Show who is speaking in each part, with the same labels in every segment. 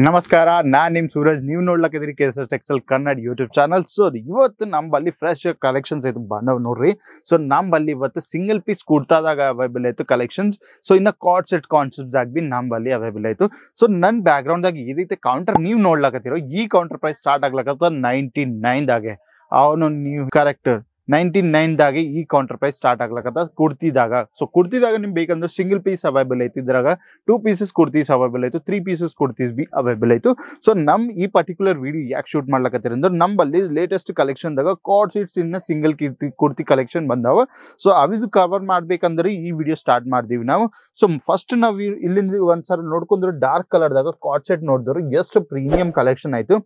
Speaker 1: ನಮಸ್ಕಾರ, ನಾನು ನಿಮ್ಮ ಸೂರಜ್. ನೀವು ನೋಡ್ಲಕ್ಕಿದ್ರಿ KSR textile Kannada YouTube channel. So ಇವತ್ತು ನಮ್ಮಲ್ಲಿ ಫ್ರೆಶ್ ಕಲೆಕ್ಷನ್ಸ್ ಐತೆ ಬಂದವ್ ನೋಡ್ರಿ. ಸೊ ನಮ್ಮಲ್ಲಿ ಇವತ್ತು ಸಿಂಗಲ್ ಪೀಸ್ ಕುರ್ತಾದಾಗ ಅವೈಲೇಬಲ್ ಆಯ್ತು ಕಲೆಕ್ಷನ್ಸ್. ಸೊ ಇನ್ನ ಕಾರ್ಡ್ ಸೆಟ್ ಕಾನ್ಸೆಪ್ಟ್ಸ್ ಆಗಿ ನಮ್ಮಲ್ಲಿ ಅವೈಲೇಬಲ್ ಆಯ್ತು. ಸೊ ನನ್ನ ಬ್ಯಾಕ್ ಗ್ರೌಂಡ್ದಾಗ ಇದೈತೆ ಕೌಂಟರ್ ನೀವು ನೋಡ್ಲಕತ್ತಿರೋ ಈ ಕೌಂಟರ್ ಪ್ರೈಸ್ ಸ್ಟಾರ್ಟ್ ಆಗ್ಲಕತ್ತ 99 ದಾಗೆ. ಅವನು ನೀವು ಕರೆಕ್ಟ್ 99 ದಾಗೆ ಈ ಕೌಂಟರ್ ಪ್ರೈಸ್ ಸ್ಟಾರ್ಟ್ ಆಗ್ಲಕತ್ತ ಕುರ್ತಿದಾಗ. ಸೊ ಕುರ್ತಿದಾಗ ನಿಮ್ಗೆ ಬೇಕಂದ್ರೆ ಸಿಂಗಲ್ ಪೀಸ್ ಅವೈಲೇಬಲ್ ಐತಿ. ಇದ್ರಾಗ 2 ಪೀಸಸ್ ಕುರ್ತೀಸ್ ಅವೈಲೇಬಲ್ ಆಯ್ತು, 3 ಪೀಸಸ್ ಕುರ್ತೀಸ್ ಬಿ ಅವೈಲೇಬಲ್ ಆಯ್ತು. ಸೊ ಈ ಪರ್ಟಿಕ್ಯುಲರ್ ವಿಡಿಯೋ ಯಾಕೆ ಶೂಟ್ ಮಾಡ್ಲಕತ್ತೀರಿ ಅಂದ್ರೆ ನಮ್ಮಲ್ಲಿ ಲೇಟೆಸ್ಟ್ ಕಲೆಕ್ಷನ್ದಾಗ ಕಾರ್ಡ್ ಸೀಟ್ಸ್ ಇನ್ನ ಸಿಂಗಲ್ ಕುರ್ತಿ ಕಲೆಕ್ಷನ್ ಬಂದಾವ. ಸೊ ಅವಿದು ಕವರ್ ಮಾಡ್ಬೇಕಂದ್ರೆ ಈ ವಿಡಿಯೋ ಸ್ಟಾರ್ಟ್ ಮಾಡಿದೀವಿ ನಾವು. ಸೊ ಫಸ್ಟ್ ನಾವು ಇಲ್ಲಿಂದ ಒಂದ್ಸಲ ನೋಡ್ಕೊಂಡ್ರೆ ಡಾರ್ಕ್ ಕಲರ್ದಾಗ ಕಾರ್ಡ್ ಸೆಟ್ ನೋಡಿದ್ರು ಎಷ್ಟು ಪ್ರೀಮಿಯಂ ಕಲೆಕ್ಷನ್ ಆಯ್ತು.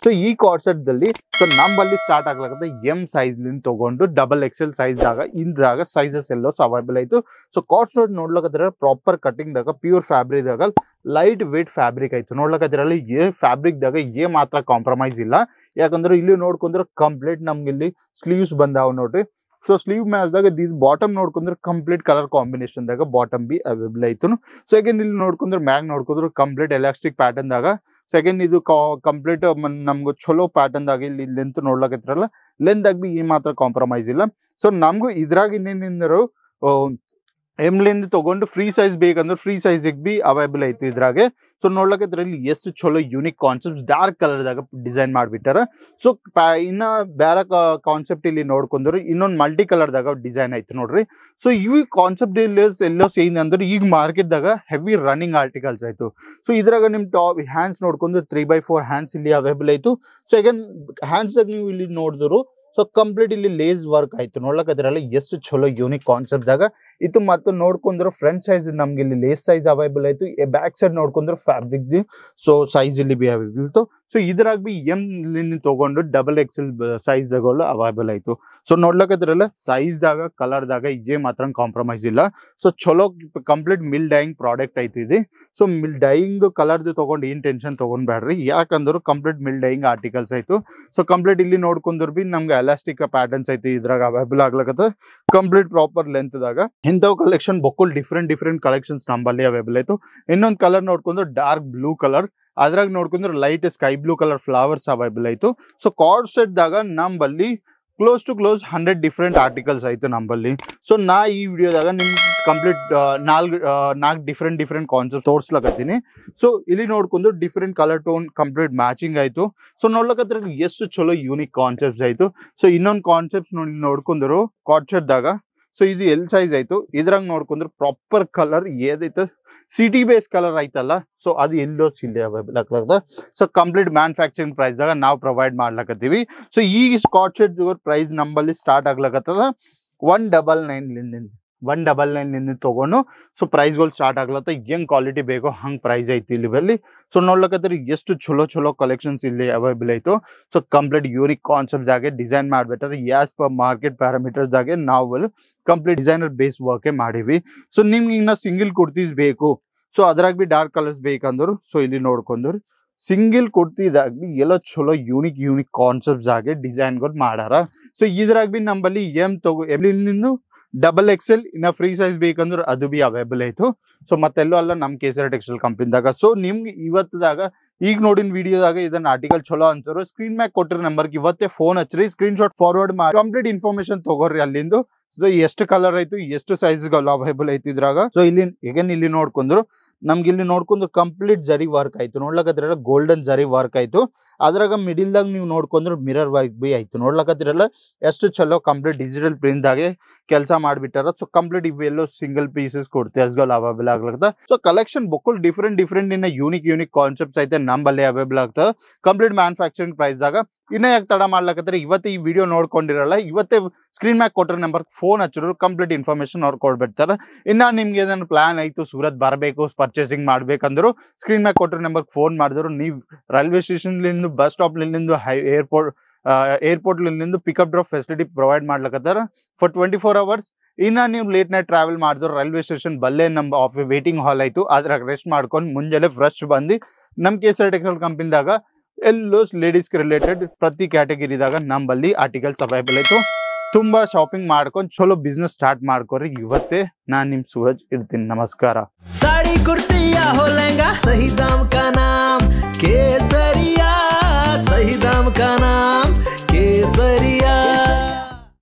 Speaker 1: ಸೊ ಈ ಕಾರ್ಡ್ ಸೆಟ್ ದಲ್ಲಿ ಸೊ ನಮ್ಮಲ್ಲಿ ಸ್ಟಾರ್ಟ್ ಆಗ್ಲಕತ್ತೆ ಎಂ ಸೈಜ್ ಲಿಂದ ತಗೊಂಡು XXL ಸೈಜ್ ದಾಗ ಸೈಜಸ್ ಎಲ್ಲೋ ಅವೈಲೇಬಲ್ ಆಯ್ತು. ಸೊ ಕಾರ್ಡ್ ಸೆಟ್ ನೋಡ್ಲಕತ್ರ ಪ್ರಾಪರ್ ಕಟಿಂಗ್ ದಾಗ ಪ್ಯೂರ್ ಫ್ಯಾಬ್ರಿಕ್ ದಾಗ ಲೈಟ್ ವೇಟ್ ಫ್ಯಾಬ್ರಿಕ್ ಆಯ್ತು. ನೋಡ್ಲಕತ್ತಿರಲ್ಲಿ ಫ್ಯಾಬ್ರಿಕ್ ದಾಗ ಮಾತ್ರ ಕಾಂಪ್ರಮೈಸ್ ಇಲ್ಲ. ಯಾಕಂದ್ರೆ ಇಲ್ಲಿ ನೋಡ್ಕೊಂಡ್ರೆ ಕಂಪ್ಲೀಟ್ ನಮ್ಗೆ ಇಲ್ಲಿ ಸ್ಲೀವ್ಸ್ ಬಂದಾವ್ ನೋಡ್ರಿ. ಸೊ ಸ್ಲೀವ್ ಮ್ಯಾಚ್ದಾಗ ಬಾಟಮ್ ನೋಡ್ಕೊಂಡ್ರೆ ಕಂಪ್ಲೀಟ್ ಕಲರ್ ಕಾಂಬಿನೇಷನ್ ದಾಗ ಬಾಟಮ್ ಬಿ ಅವೈಲೇಬಲ್ ಆಯ್ತು. ಸೆಕೆಂಡ್ ಇಲ್ಲಿ ನೋಡ್ಕೊಂಡ್ರೆ ಮ್ಯಾಗ್ ನೋಡ್ಕೊಂಡ್ರೆ ಕಂಪ್ಲೀಟ್ ಎಲಾಸ್ಟಿಕ್ ಪ್ಯಾಟರ್ನ್ ದಾಗ. ಸೆಕೆಂಡ್ ಇದು ಕಂಪ್ಲೀಟ್ ನಮ್ಗೆ ಚಲೋ ಪ್ಯಾಟರ್ನ್ ದಾಗ ಇಲ್ಲಿ ಲೆಂತ್ ನೋಡ್ಲಕತ್ತಿರಲ್ಲ, ಲೆಂತ್ ಆಗಿ ಬಿ ಮಾತ್ರ ಕಾಂಪ್ರಮೈಸ್ ಇಲ್ಲ. ಸೊ ನಮ್ಗೂ ಇದ್ರಾಗ ಇನ್ನೇನಿಂದರು ಎಮ್ಲಿಂದ ತಗೊಂಡು ಫ್ರೀ ಸೈಜ್ ಬೇಕಂದ್ರೆ ಫ್ರೀ ಸೈಜಿಗೆ ಬಿ ಅವೈಲೇಬಲ್ ಐತಿ ಇದ್ರಾಗೆ. ಸೊ ನೋಡ್ಲಕದ್ರಲ್ಲಿ ಎಷ್ಟು ಚಲೋ ಯೂನಿಕ್ ಕಾನ್ಸೆಪ್ಟ್ ಡಾರ್ಕ್ ಕಲರ್ದಾಗ ಡಿಸೈನ್ ಮಾಡಿಬಿಟ್ಟಾರ. ಸೊ ಇನ್ನ ಬೇರೆ ಕಾನ್ಸೆಪ್ಟ್ ಇಲ್ಲಿ ನೋಡ್ಕೊಂಡ್ರು ಇನ್ನೊಂದು ಮಲ್ಟಿ ಕಲರ್ದಾಗ ಡಿಸೈನ್ ಐತಿ ನೋಡ್ರಿ. ಸೊ ಇವು ಕಾನ್ಸೆಪ್ಟ್ ಎಲ್ಲೋ ಸೇಮ್ ಅಂದ್ರೆ ಈಗ ಮಾರ್ಕೆಟ್ದಾಗ ಹೆವಿ ರನ್ನಿಂಗ್ ಆರ್ಟಿಕಲ್ಸ್ ಆಯ್ತು. ಸೊ ಇದ್ರಾಗ ನಿಮ್ ಟಾಪ್ ಹ್ಯಾಂಡ್ಸ್ ನೋಡ್ಕೊಂಡು 3x4 ಹ್ಯಾಂಡ್ಸ್ ಇಲ್ಲಿ ಅವೈಲೇಬಲ್ ಆಯ್ತು. ಸೊ ಅಗೇನ್ ಹ್ಯಾಂಡ್ಸ್ ನೀವು ಇಲ್ಲಿ ನೋಡಿದ್ರು ಸೊ ಕಂಪ್ಲೀಟ್ ಇಲ್ಲಿ ಲೇಸ್ ವರ್ಕ್ ಆಯ್ತು. ನೋಡ್ಲಕದ್ರಲ್ಲ ಎಷ್ಟು ಚಲೋ ಯೂನಿಕ್ ಕಾನ್ಸೆಪ್ಟ್ ದಾಗ ಇತ್ತು. ಮತ್ತು ನೋಡ್ಕೊಂಡ್ರೆ ಫ್ರಂಟ್ ಸೈಜ್ ನಮ್ಗೆ ಇಲ್ಲಿ ಲೇಸ್ ಸೈಜ್ ಅವೈಲೇಬಲ್ ಆಯ್ತು. ಬ್ಯಾಕ್ ಸೈಡ್ ನೋಡ್ಕೊಂಡ್ರೆ ಫ್ಯಾಬ್ರಿಕ್ ಸೊ ಸೈಜ್ ಇಲ್ಲಿ ಬಿ ಅವೈಲೇಬಲ್ ಇತ್ತು. ಸೊ ಇದ್ರಾಗ ಬಿ ಎಂ ತಗೊಂಡು XXL ಸೈಜ್ ದಾಗಲ್ಲ ಅವೈಲೇಬಲ್ ಆಯ್ತು. ಸೊ ನೋಡ್ಲಕದ್ರಲ್ಲ ಸೈಜ್ ದಾಗ ಕಲರ್ ದಾಗ ಮಾತ್ರ ಕಾಂಪ್ರಮೈಸ್ ಇಲ್ಲ. ಸೊ ಚಲೋ ಕಂಪ್ಲೀಟ್ ಮಿಲ್ ಡೈಯಿಂಗ್ ಪ್ರಾಡಕ್ಟ್ ಐತಿ ಇದು. ಸೊ ಮಿಲ್ ಡೈಯಿಂಗ್ ಕಲರ್ದು ತಗೊಂಡು ಏನ್ ಟೆನ್ಷನ್ ತಗೊಂಡ್ಬೇಡ್ರಿ, ಯಾಕಂದ್ರೆ ಕಂಪ್ಲೀಟ್ ಮಿಲ್ ಡೈಯಿಂಗ್ ಆರ್ಟಿಕಲ್ಸ್ ಆಯ್ತು. ಸೊ ಕಂಪ್ಲೀಟ್ ಇಲ್ಲಿ ನೋಡ್ಕೊಂಡ್ರು ಬಿ ನಮ್ಗೆ ಎಲಾಸ್ಟಿಕ್ ಪ್ಯಾಟರ್ನ್ಸ್ ಐತಿ ಇದ್ರಾಗ ಅವೈಲೇಬಲ್ ಆಗ್ಲಕತ್ತ ಕಂಪ್ಲೀಟ್ ಪ್ರಾಪರ್ ಲೆಂತ್ ದಾಗ. ಇಂಥವ್ ಕಲೆಕ್ಷನ್ ಬೊಕ್ಕುಲ್ ಡಿಫ್ರೆಂಟ್ ಕಲೆಕ್ಷನ್ಸ್ ನಮ್ಮಲ್ಲಿ ಅವೈಲೇಬಲ್ ಆಯ್ತು. ಇನ್ನೊಂದು ಕಲರ್ ನೋಡ್ಕೊಂಡ್ರೆ ಡಾರ್ಕ್ ಬ್ಲೂ ಕಲರ್, ಅದ್ರಾಗ ನೋಡ್ಕೊಂಡ್ರೆ light sky blue colour flowers available ಆಯ್ತು. ಸೊ ಕಾರ್ಡ್ ಸೆಟ್ ದಾಗ ನಮ್ಮಲ್ಲಿ ಕ್ಲೋಸ್ ಟು 100 ಡಿಫ್ರೆಂಟ್ ಆರ್ಟಿಕಲ್ಸ್ ಆಯ್ತು ನಮ್ಮಲ್ಲಿ. ಸೊ ನಾ ಈ ವಿಡಿಯೋದಾಗ ನಿಮ್ಗೆ ಕಂಪ್ಲೀಟ್ 4 ಡಿಫ್ರೆಂಟ್ ಕಾನ್ಸೆಪ್ಟ್ ತೋರ್ಸ್ಲಕತ್ತೀನಿ. ಸೊ ಇಲ್ಲಿ ನೋಡ್ಕೊಂಡು different colour tone complete matching ಆಯ್ತು. ಸೊ ನೋಡ್ಲಕತ್ರ ಎಷ್ಟು ಚಲೋ ಯೂನಿಕ್ ಕಾನ್ಸೆಪ್ಟ್ಸ್ ಆಯ್ತು. ಸೊ ಇನ್ನೊಂದು ಕಾನ್ಸೆಪ್ಟ್ ನೋಡ್ಕೊಂಡ್ರು ಕಾರ್ಡ್ ಸೆಟ್ ದಾಗ. ಸೊ ಇದು ಎಲ್ ಸೈಜ್ ಆಯ್ತು. ಇದ್ರಾಗ ನೋಡ್ಕೊಂಡ್ರೆ ಪ್ರಾಪರ್ ಕಲರ್ ಏದೈತೆ ಸಿಟಿ ಬೇಸ್ ಕಲರ್ ಆಯ್ತಲ್ಲ, ಸೊ ಅದು ಎಲ್ಲೋ ಇಲ್ಲಿ ಅವೈಲೇಬಲ್ ಆಗ್ಲದ. ಸೊ ಕಂಪ್ಲೀಟ್ ಮ್ಯಾನುಫ್ಯಾಕ್ಚರಿಂಗ್ ಪ್ರೈಸ್ ದಾಗ ನಾವು ಪ್ರೊವೈಡ್ ಮಾಡ್ಲಕತ್ತೀವಿ. ಸೊ ಈ ಕಾರ್ಡ್ ಸೆಟ್ ಪ್ರೈಸ್ ನಮ್ಮಲ್ಲಿ ಸ್ಟಾರ್ಟ್ ಆಗ್ಲಕತ್ತದ 199 ತಗೊಂಡು. ಸೊ ಪ್ರೈಸ್ಗಳು ಸ್ಟಾರ್ಟ್ ಆಗ್ಲತ್ತ. ಹೆಂಗ್ ಕ್ವಾಲಿಟಿ ಬೇಕೋ ಹಂಗ್ ಪ್ರೈಸ್ ಐತಿ ಇಲ್ಲಿ ಬಲ್ಲಿ. ಸೊ ನೋಡ್ಲಕತ್ತೀರಿ ಎಷ್ಟು ಚಲೋ ಕಲೆಕ್ಷನ್ಸ್ ಇಲ್ಲಿ ಅವೈಲೇಬಲ್ ಆಯ್ತು. ಸೊ ಕಂಪ್ಲೀಟ್ ಯೂನಿಕ್ ಕಾನ್ಸೆಪ್ಟ್ ದಾಗೆ ಡಿಸೈನ್ ಮಾಡ್ಬಿಟ್ಟಾರೆ. ಯಾಸ್ ಪರ್ ಮಾರ್ಕೆಟ್ ಪ್ಯಾರಾಮೀಟರ್ಸ್ ದಾಗೆ ನಾವು ಕಂಪ್ಲೀಟ್ ಡಿಸೈನರ್ ಬೇಸ್ ವರ್ಕೆ ಮಾಡಿವಿ. ಸೊ ನಿಮ್ಗೆ ಇನ್ನ ಸಿಂಗಲ್ ಕುರ್ತೀಸ್ ಬೇಕು, ಸೊ ಅದ್ರಾಗ ಬಿ ಡಾರ್ಕ್ ಕಲರ್ಸ್ ಬೇಕಂದ್ರು ಸೊ ಇಲ್ಲಿ ನೋಡ್ಕೊಂಡ್ರು ಸಿಂಗಲ್ ಕುರ್ತಿದಾಗ ಬಿ ಎಲ್ಲ ಚಲೋ ಯೂನಿಕ್ ಕಾನ್ಸೆಪ್ಟ್ಸ್ ಆಗಿ ಡಿಸೈನ್ಗಳು ಮಾಡಾರ. ಸೊ ಇದ್ರಾಗ ಬಿ ನಮ್ಮಲ್ಲಿ ಎಮ್ಲಿಂದ XXL ಇನ್ನ ಫ್ರೀ ಸೈಜ್ ಬೇಕಂದ್ರೆ ಅದು ಬಿ ಅವೈಲೇಬಲ್ ಆಯ್ತು. ಸೊ ಮತ್ತೆಲ್ಲೋ ಅಲ್ಲ ನಮ್ಮ KSR ಟೆಕ್ಸ್ಟೈಲ್ ಕಂಪನಿದಾಗ. ಸೊ ನಿಮ್ಗೆ ಇವತ್ತದಾಗ ಈಗ ನೋಡಿನ ವಿಡಿಯೋದಾಗ ಇದನ್ನ ಆರ್ಟಿಕಲ್ ಚಲೋ ಅಂತಾರು ಸ್ಕ್ರೀನ್ ಮ್ಯಾಗ್ ಕೊಟ್ಟಿರೋ ನಂಬರ್ಗೆ ಇವತ್ತೇ ಫೋನ್ ಹಚ್ಚ್ರಿ, ಸ್ಕ್ರೀನ್ ಶಾಟ್ ಫಾರ್ವರ್ಡ್ ಮಾಡಿ ಕಂಪ್ಲೀಟ್ ಇನ್ಫಾರ್ಮೇಶನ್ ತಗೋರಿ ಅಲ್ಲಿಂದು. ಸೊ ಎಷ್ಟು ಕಲರ್ ಆಯ್ತು, ಎಷ್ಟು ಸೈಜ್ಗಳು ಅವೈಲೇಬಲ್ ಐತಿ ಇದ್ರಾಗ. ಸೊ ಇಲ್ಲಿ ನೋಡ್ಕೊಂಡ್ರು ನಮ್ಗೆ ಇಲ್ಲಿ ನೋಡ್ಕೊಂಡು ಕಂಪ್ಲೀಟ್ ಜರಿ ವರ್ಕ್ ಆಯ್ತು. ನೋಡ್ಲಕತ್ತಿರಲ್ಲ ಗೋಲ್ಡನ್ ಜರಿ ವರ್ಕ್ ಆಯ್ತು. ಅದ್ರಾಗ ಮಿಡಿಲ್ ದಾಗ ನೀವು ನೋಡ್ಕೊಂಡ್ರೆ ಮಿರರ್ ವರ್ಕ್ ಬಿ ಆಯ್ತು. ನೋಡ್ಲಕತ್ತಿರಲ್ಲ ಎಷ್ಟು ಚಲೋ ಕಂಪ್ಲೀಟ್ ಡಿಜಿಟಲ್ ಪ್ರಿಂಟ್ ದಾಗೆ ಕೆಲಸ ಮಾಡ್ಬಿಟ್ಟಾರ. ಸೊ ಕಂಪ್ಲೀಟ್ ಇವೆಲ್ಲೋ ಸಿಂಗಲ್ ಪೀಸಸ್ ಕುರ್ತೀಸ್ಗಳು ಅವೈಲೇಬಲ್ ಆಗ್ಲದ. ಸೊ ಕಲೆಕ್ಷನ್ ಬೊಕ್ಕುಲ್ ಡಿಫ್ರೆಂಟ್ ಇನ್ನ ಯೂನಿಕ್ ಕಾನ್ಸೆಪ್ಟ್ಸ್ ಐತೆ ನಮ್ಮಲ್ಲಿ ಅವೈಲೇಬಲ್ ಆಗ್ತದೆ ಕಂಪ್ಲೀಟ್ ಮ್ಯಾನುಫ್ಯಾಕ್ಚರಿಂಗ್ ಪ್ರೈಸ್ ದಾಗ. ಇನ್ನ ಯಾಕೆ ತಡ ಮಾಡ್ಲಕತ್ತಾರೆ, ಇವತ್ತು ಈ ವಿಡಿಯೋ ನೋಡ್ಕೊಂಡಿರಲ್ಲ ಇವತ್ತೇ ಸ್ಕ್ರೀನ್ ಮ್ಯಾಗ್ ಕೊಟ್ಟಿರೋ ನಂಬರ್ ಫೋನ್ ಹಚ್ಚಿದ್ರು ಕಂಪ್ಲೀಟ್ ಇನ್ಫಾರ್ಮೇಶನ್ ಅವ್ರು ಕೊಡ್ಬಿಡ್ತಾರೆ. ಇನ್ನ ನಿಮ್ಗೆ ಏನಾದ್ರು ಪ್ಲಾನ್ ಆಯ್ತು ಸೂರತ್ ಬರಬೇಕು ಪರ್ಚೇಸಿಂಗ್ ಮಾಡ್ಬೇಕಂದ್ರು ಸ್ಕ್ರೀನ್ ಮ್ಯಾಗ್ ಕೊಟ್ಟಿರೋ ನಂಬರ್ ಫೋನ್ ಮಾಡಿದ್ರು ನೀವು ರೈಲ್ವೆ ಸ್ಟೇಷನ್ಲಿಂದ ಬಸ್ ಸ್ಟಾಪ್ ಲಿಂದ ಏರ್ಪೋರ್ಟ್ ಲಿಂದ ಪಿಕಪ್ ಡ್ರಾಪ್ ಫೆಸಿಲಿಟಿ ಪ್ರೊವೈಡ್ ಮಾಡ್ಲಕತ್ತಾರ ಫಾರ್ 24 hours. ಇನ್ನ ನೀವು ಲೇಟ್ ನೈಟ್ ಟ್ರಾವೆಲ್ ಮಾಡಿದ್ರು ರೈಲ್ವೆ ಸ್ಟೇಷನ್ ಬಲ್ಲೇ ನಮ್ಮ ವೇಟಿಂಗ್ ಹಾಲ್ ಆಯ್ತು. ಅದ್ರಾಗ ರೆಸ್ಟ್ ಮಾಡ್ಕೊಂಡು ಮುಂಜಾನೆ ಫ್ರೆಶ್ ಬಂದು ನಮ್ಮ KSR ಟೆಕ್ಸ್ಟೈಲ್ ಕಂಪನಿದಾಗ ಎಲ್ಲೋ ಲೇಡೀಸ್ ರಿಲೇಟೆಡ್ ಪ್ರತಿ ಕ್ಯಾಟಗಿರಿದಾಗ ನಮ್ಮಲ್ಲಿ ಆರ್ಟಿಕಲ್ಸ್ ಅವೈಲೇಬಲ್ ಆಯ್ತು. ತುಂಬಾ ಶಾಪಿಂಗ್ ಮಾಡ್ಕೊಂಡು ಚಲೋ ಬಿಸ್ನೆಸ್ ಸ್ಟಾರ್ಟ್ ಮಾಡ್ಕೋರಿ. ಇವತ್ತೇ ನಾನು ನಿಮ್ ಸೂರಜ್ ಇರ್ತೀನಿ. ನಮಸ್ಕಾರ.
Speaker 2: साड़ी कुर्ती या हो लहंगा सही दाम का नाम ಚಮಕಾನ